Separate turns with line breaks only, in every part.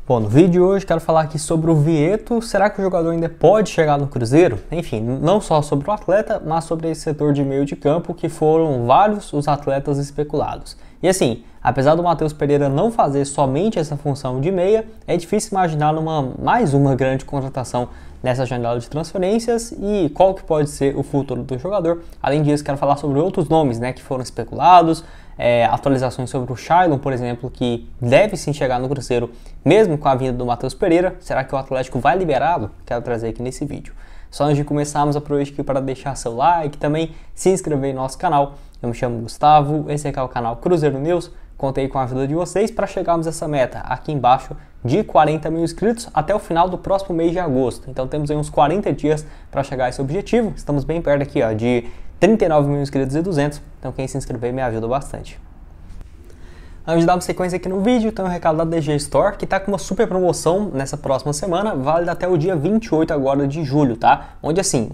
Bom, no vídeo de hoje quero falar aqui sobre o Vieto. Será que o jogador ainda pode chegar no Cruzeiro? Enfim, não só sobre o atleta, mas sobre esse setor de meio de campo, que foram vários os atletas especulados. E assim, apesar do Matheus Pereira não fazer somente essa função de meia, é difícil imaginar mais uma grande contratação nessa janela de transferências e qual que pode ser o futuro do jogador. Além disso, quero falar sobre outros nomes, que foram especulados, atualizações sobre o Shailon, por exemplo, que deve sim chegar no Cruzeiro, mesmo com a vinda do Matheus Pereira. Será que o Atlético vai liberá-lo? Quero trazer aqui nesse vídeo. Só antes de começarmos, aproveite aqui para deixar seu like, também se inscrever no nosso canal. Eu me chamo Gustavo, esse aqui é o canal Cruzeiro News. Contei com a ajuda de vocês para chegarmos a essa meta aqui embaixo de 40 mil inscritos até o final do próximo mês de agosto. Então temos aí uns 40 dias para chegar a esse objetivo. Estamos bem perto aqui de 39 mil inscritos e 200. Então quem se inscrever me ajuda bastante. Antes de dar uma sequência aqui no vídeo, tem um recado da DG Store, que está com uma super promoção nessa próxima semana, válida até o dia 28 agora de julho, tá? Onde assim,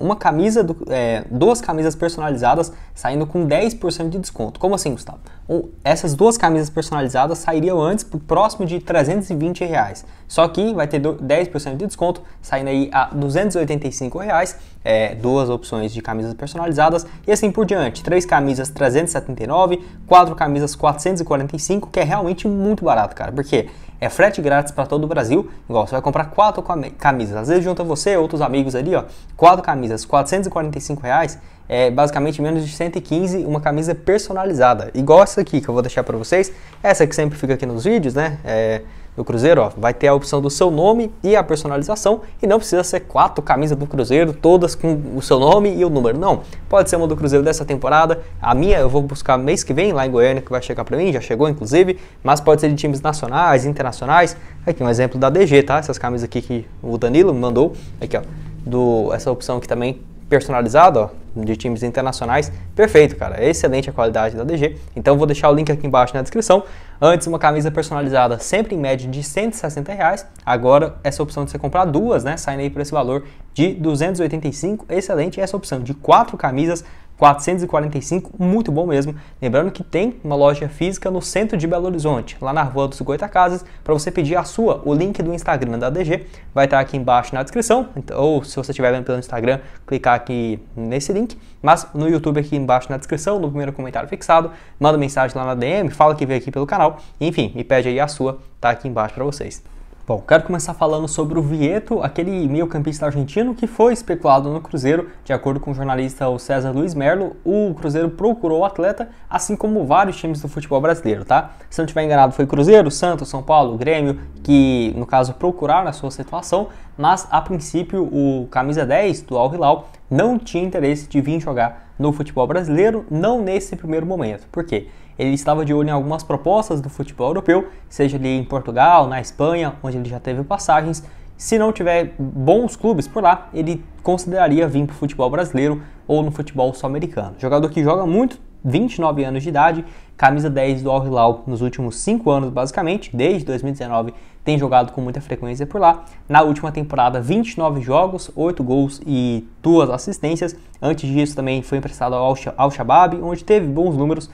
duas camisas personalizadas saindo com 10% de desconto. Como assim, Gustavo? Essas duas camisas personalizadas sairiam antes por próximo de R$320. Só que vai ter 10% de desconto, saindo aí a R$285, duas opções de camisas personalizadas e assim por diante. 3 camisas R$379, 4 camisas R$445, que é realmente muito barato, cara, porque é frete grátis para todo o Brasil. Igual, você vai comprar 4 camisas, às vezes junta você e outros amigos ali, 4 camisas, R$445, é basicamente menos de 115, uma camisa personalizada, igual essa aqui que eu vou deixar para vocês, essa que sempre fica aqui nos vídeos, do Cruzeiro, vai ter a opção do seu nome e a personalização, e não precisa ser 4 camisas do Cruzeiro, todas com o seu nome e o número, não. Pode ser uma do Cruzeiro dessa temporada, a minha eu vou buscar mês que vem, lá em Goiânia, que vai chegar pra mim, já chegou inclusive, mas pode ser de times nacionais, internacionais. Aqui um exemplo da DG, tá? Essas camisas aqui que o Danilo me mandou, aqui essa opção aqui também personalizada, de times internacionais, perfeito, cara, é excelente a qualidade da DG, então vou deixar o link aqui embaixo na descrição. Antes uma camisa personalizada sempre em média de R$160, agora essa opção de você comprar duas, saindo aí por esse valor de R$285, excelente. Essa opção de 4 camisas, R$445, muito bom mesmo. Lembrando que tem uma loja física no centro de Belo Horizonte, lá na Rua dos Goitacazes, para você pedir a sua. O link do Instagram da DG vai estar aqui embaixo na descrição, ou se você estiver vendo pelo Instagram, clicar aqui nesse link, mas no YouTube aqui embaixo na descrição, no primeiro comentário fixado, manda mensagem lá na DM, fala que veio aqui pelo canal, enfim, me pede aí a sua, tá aqui embaixo para vocês. Bom, quero começar falando sobre o Vieto, aquele meio-campista argentino que foi especulado no Cruzeiro. De acordo com o jornalista César Luiz Merlo, o Cruzeiro procurou o atleta, assim como vários times do futebol brasileiro, tá? Se não estiver enganado, foi Cruzeiro, Santos, São Paulo, Grêmio, que no caso procuraram a sua situação, mas a princípio o camisa 10 do Al Hilal não tinha interesse de vir jogar no futebol brasileiro, não nesse primeiro momento. Por quê? Ele estava de olho em algumas propostas do futebol europeu, seja ali em Portugal, na Espanha, onde ele já teve passagens. Se não tiver bons clubes por lá, ele consideraria vir para o futebol brasileiro ou no futebol sul-americano. Jogador que joga muito, 29 anos de idade, camisa 10 do Al Hilal nos últimos 5 anos basicamente, desde 2019 tem jogado com muita frequência por lá. Na última temporada, 29 jogos, 8 gols e 2 assistências. Antes disso também foi emprestado ao Al-Shabaab, onde teve bons números.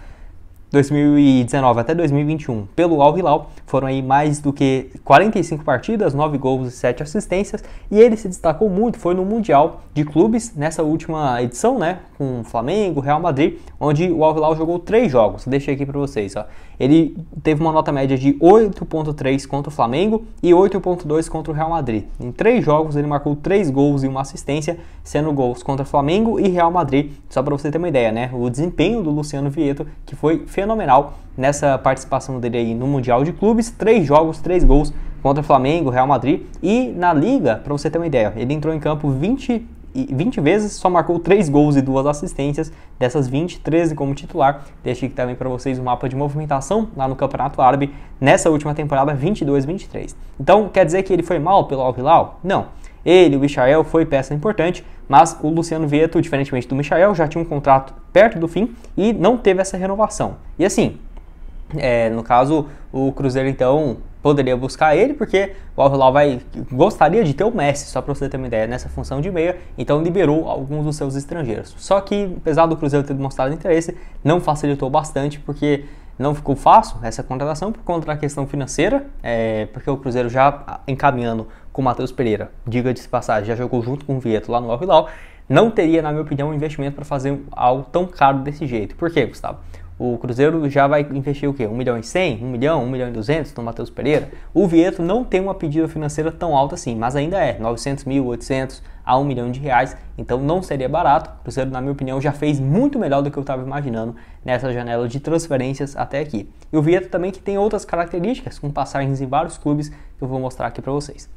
2019 até 2021 pelo Al Hilal foram aí mais do que 45 partidas, 9 gols e 7 assistências, e ele se destacou muito, foi no Mundial de Clubes nessa última edição, com Flamengo, Real Madrid, onde o Al Hilal jogou 3 jogos, deixei aqui para vocês, ele teve uma nota média de 8.3 contra o Flamengo e 8.2 contra o Real Madrid. Em 3 jogos ele marcou 3 gols e 1 assistência, sendo gols contra Flamengo e Real Madrid, só para você ter uma ideia, o desempenho do Luciano Vieto, que foi fenomenal nessa participação dele aí no Mundial de Clubes, 3 jogos, 3 gols contra Flamengo, Real Madrid, e na Liga, para você ter uma ideia, ele entrou em campo 20 vezes, só marcou 3 gols e 2 assistências, dessas 20, 13 como titular. Deixei aqui também para vocês o mapa de movimentação lá no Campeonato Árabe, nessa última temporada 22-23. Então, quer dizer que ele foi mal pelo Al Hilal? Não. Ele, o Michael, foi peça importante, mas o Luciano Vieto, diferentemente do Michael, já tinha um contrato perto do fim e não teve essa renovação. E assim, no caso, o Cruzeiro então poderia buscar ele, porque o Al Hilal gostaria de ter o Messi, só para você ter uma ideia, nessa função de meia, então liberou alguns dos seus estrangeiros. Só que, apesar do Cruzeiro ter demonstrado interesse, não facilitou bastante, porque não ficou fácil essa contratação por conta da questão financeira, porque o Cruzeiro já encaminhando com o Matheus Pereira, diga de passagem, já jogou junto com o Vieto lá no Al Hilal, não teria, na minha opinião, um investimento para fazer algo tão caro desse jeito. Por quê, Gustavo? O Cruzeiro já vai investir o quê? 1 milhão e 100, 1 milhão, 1 milhão e 200 no Matheus Pereira. O Vieto não tem uma pedida financeira tão alta assim, mas ainda é 900 mil, 800 a 1 milhão de reais, então não seria barato. O Cruzeiro, na minha opinião, já fez muito melhor do que eu estava imaginando nessa janela de transferências até aqui. E o Vieto também que tem outras características, com passagens em vários clubes, que eu vou mostrar aqui para vocês.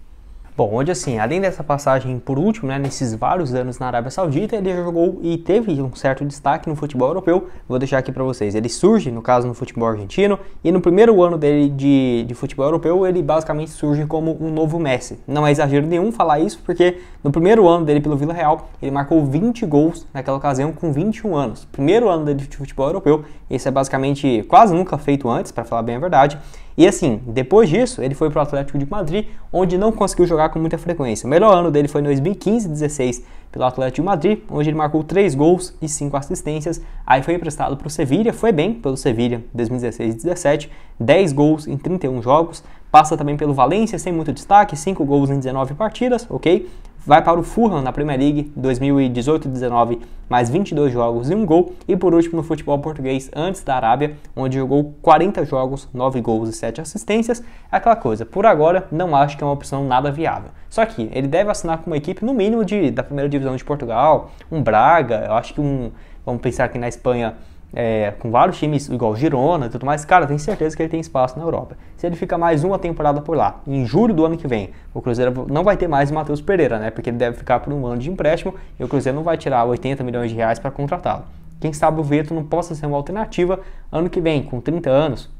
Bom, onde assim, além dessa passagem por último, né, nesses vários anos na Arábia Saudita, ele já jogou e teve um certo destaque no futebol europeu. Vou deixar aqui para vocês. Ele surge, no caso, no futebol argentino, e no primeiro ano dele de futebol europeu, ele basicamente surge como um novo Messi. Não é exagero nenhum falar isso, porque no primeiro ano dele pelo Vila Real, ele marcou 20 gols naquela ocasião com 21 anos. Primeiro ano dele de futebol europeu, esse é basicamente quase nunca feito antes, para falar bem a verdade. E assim, depois disso, ele foi para o Atlético de Madrid, onde não conseguiu jogar com muita frequência. O melhor ano dele foi em 2015-16 pelo Atlético de Madrid, onde ele marcou 3 gols e 5 assistências. Aí foi emprestado para o Sevilla, foi bem pelo Sevilla 2016-17, 10 gols em 31 jogos. Passa também pelo Valência, sem muito destaque, 5 gols em 19 partidas, ok? Vai para o Fulham na Premier League 2018-19, mais 22 jogos e 1 gol. E por último no futebol português, antes da Arábia, onde jogou 40 jogos, 9 gols e 7 assistências. É aquela coisa, por agora não acho que é uma opção nada viável. Só que ele deve assinar com uma equipe no mínimo da primeira divisão de Portugal, um Braga, eu acho que vamos pensar aqui na Espanha, com vários times igual Girona e tudo mais, cara, tenho certeza que ele tem espaço na Europa. Se ele fica mais uma temporada por lá, em julho do ano que vem, o Cruzeiro não vai ter mais o Matheus Pereira, né? Porque ele deve ficar por um ano de empréstimo e o Cruzeiro não vai tirar 80 milhões de reais para contratá-lo. Quem sabe o Vieto não possa ser uma alternativa ano que vem, com 30 anos.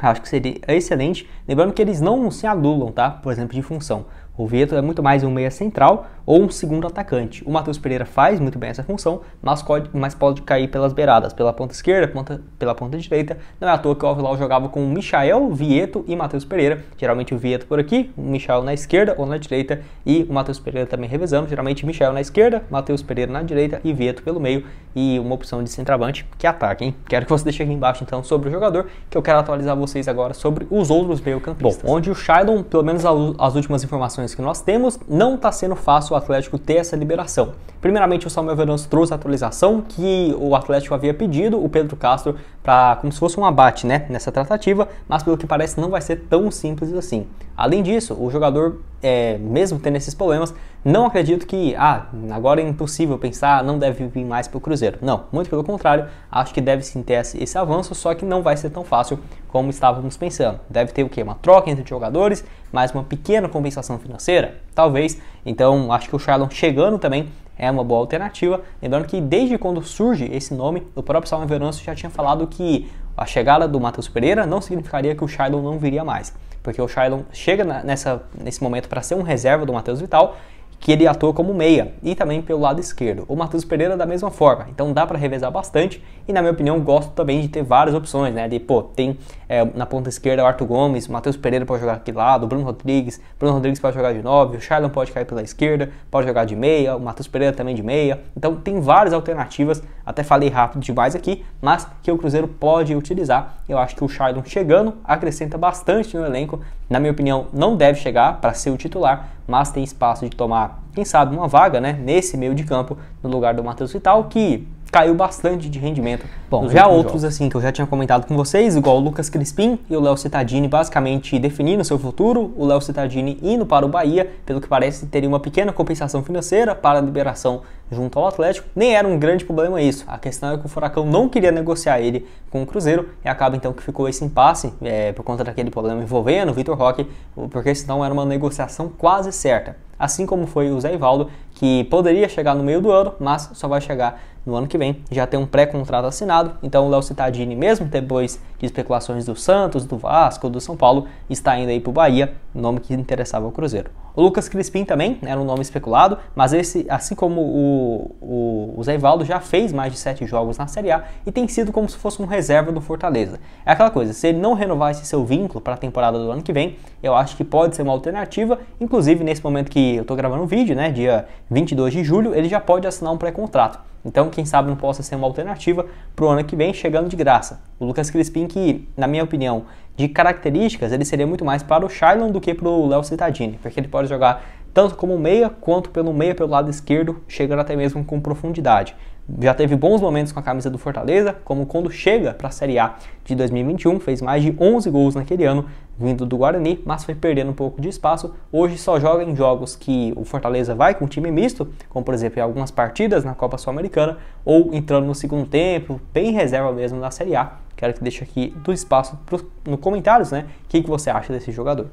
Acho que seria excelente. Lembrando que eles não se anulam, tá? Por exemplo, de função. O Vieto é muito mais um meia central ou um segundo atacante. O Matheus Pereira faz muito bem essa função, mas pode cair pelas beiradas, pela ponta esquerda, pela ponta direita. Não é à toa que o Al Hilal jogava com o Michael, Vieto e Matheus Pereira. Geralmente o Vieto por aqui, o Michael na esquerda ou na direita e o Matheus Pereira também revezando. Geralmente Michael na esquerda, Matheus Pereira na direita e Vieto pelo meio. E uma opção de centroavante que ataque, hein? Quero que você deixe aqui embaixo então sobre o jogador, que eu quero atualizar vocês agora sobre os outros meio-campistas. Bom, onde o Shailon, pelo menos as últimas informações que nós temos, não está sendo fácil o Atlético ter essa liberação. Primeiramente, o Samuel Veloso trouxe a atualização que o Atlético havia pedido o Pedro Castro para como se fosse um abate, né, nessa tratativa, mas pelo que parece não vai ser tão simples assim. Além disso, o jogador, mesmo tendo esses problemas, não acredito que agora é impossível pensar, não deve vir mais para o Cruzeiro. Não, muito pelo contrário, acho que deve sim ter esse avanço, só que não vai ser tão fácil como estávamos pensando. Deve ter o quê? Uma troca entre jogadores, mais uma pequena compensação financeira? Talvez. Então, acho que o Shailon chegando também é uma boa alternativa. Lembrando que desde quando surge esse nome, o próprio Samuel Veloso já tinha falado que a chegada do Matheus Pereira não significaria que o Shailon não viria mais. Porque o Shailon chega nesse momento para ser um reserva do Matheus Vital, que ele atua como meia, e também pelo lado esquerdo. O Matheus Pereira da mesma forma, então dá para revezar bastante, e na minha opinião gosto também de ter várias opções, né, tem na ponta esquerda o Arthur Gomes, o Matheus Pereira pode jogar aqui lado, o Bruno Rodrigues pode jogar de 9, o Shailon pode cair pela esquerda, pode jogar de meia, o Matheus Pereira também de meia, então tem várias alternativas, até falei rápido demais aqui, mas que o Cruzeiro pode utilizar. Eu acho que o Shailon chegando acrescenta bastante no elenco, na minha opinião não deve chegar para ser o titular, mas tem espaço de tomar, quem sabe, uma vaga, né, nesse meio de campo, no lugar do Matheus Vital, que caiu bastante de rendimento. Bom, já outros jogos, assim, que eu já tinha comentado com vocês, igual o Lucas Crispim e o Léo Cittadini basicamente definindo seu futuro, o Léo Cittadini indo para o Bahia, pelo que parece teria uma pequena compensação financeira para a liberação junto ao Atlético. Nem era um grande problema isso, a questão é que o Furacão não queria negociar ele com o Cruzeiro, e acaba então que ficou esse impasse, por conta daquele problema envolvendo o Vitor Roque, porque senão era uma negociação quase certa. Assim como foi o Zé Ivaldo, que poderia chegar no meio do ano, mas só vai chegar no ano que vem, já tem um pré-contrato assinado, então o Léo Cittadini, mesmo depois de especulações do Santos, do Vasco, do São Paulo, está indo aí para o Bahia, nome que interessava ao Cruzeiro. O Lucas Crispim também era um nome especulado, mas esse, assim como o Zé Ivaldo, já fez mais de 7 jogos na Série A e tem sido como se fosse um reserva do Fortaleza. É aquela coisa, se ele não renovar esse seu vínculo para a temporada do ano que vem, eu acho que pode ser uma alternativa, inclusive nesse momento que eu estou gravando o vídeo, né, dia 22 de julho, ele já pode assinar um pré-contrato. Então, quem sabe não possa ser uma alternativa para o ano que vem, chegando de graça. O Lucas Crispim, que, na minha opinião, de características, ele seria muito mais para o Shailon do que para o Léo Cittadini, porque ele pode jogar tanto como meia, quanto pelo meia pelo lado esquerdo, chegando até mesmo com profundidade. Já teve bons momentos com a camisa do Fortaleza, como quando chega para a Série A de 2021, fez mais de 11 gols naquele ano, vindo do Guarani, mas foi perdendo um pouco de espaço. Hoje só joga em jogos que o Fortaleza vai com time misto, como por exemplo em algumas partidas na Copa Sul-Americana, ou entrando no segundo tempo, bem reserva mesmo na Série A. Quero que deixe aqui do espaço nos comentários, né? O que você acha desse jogador.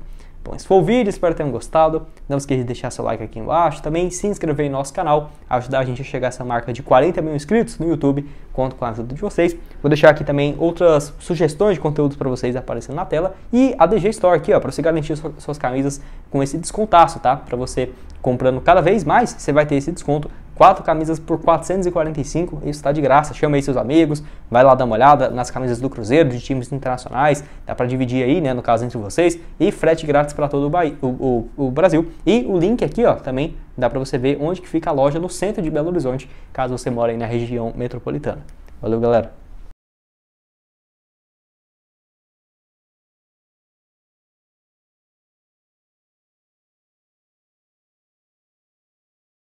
Bom, esse foi o vídeo, espero que tenham gostado. Não esqueça de deixar seu like aqui embaixo. Também se inscrever em nosso canal, ajudar a gente a chegar a essa marca de 40 mil inscritos no YouTube. Conto com a ajuda de vocês. Vou deixar aqui também outras sugestões de conteúdos para vocês aparecendo na tela. E a DG Store aqui, ó, para você garantir suas camisas com esse descontaço, tá? Para você comprando cada vez mais, você vai ter esse desconto. 4 camisas por 445, isso está de graça. Chama aí seus amigos, vai lá dar uma olhada nas camisas do Cruzeiro, de times internacionais, dá para dividir aí, né, no caso entre vocês, e frete grátis para todo o Brasil. E o link aqui, ó, também dá para você ver onde que fica a loja no centro de Belo Horizonte, caso você mora aí na região metropolitana. Valeu, galera!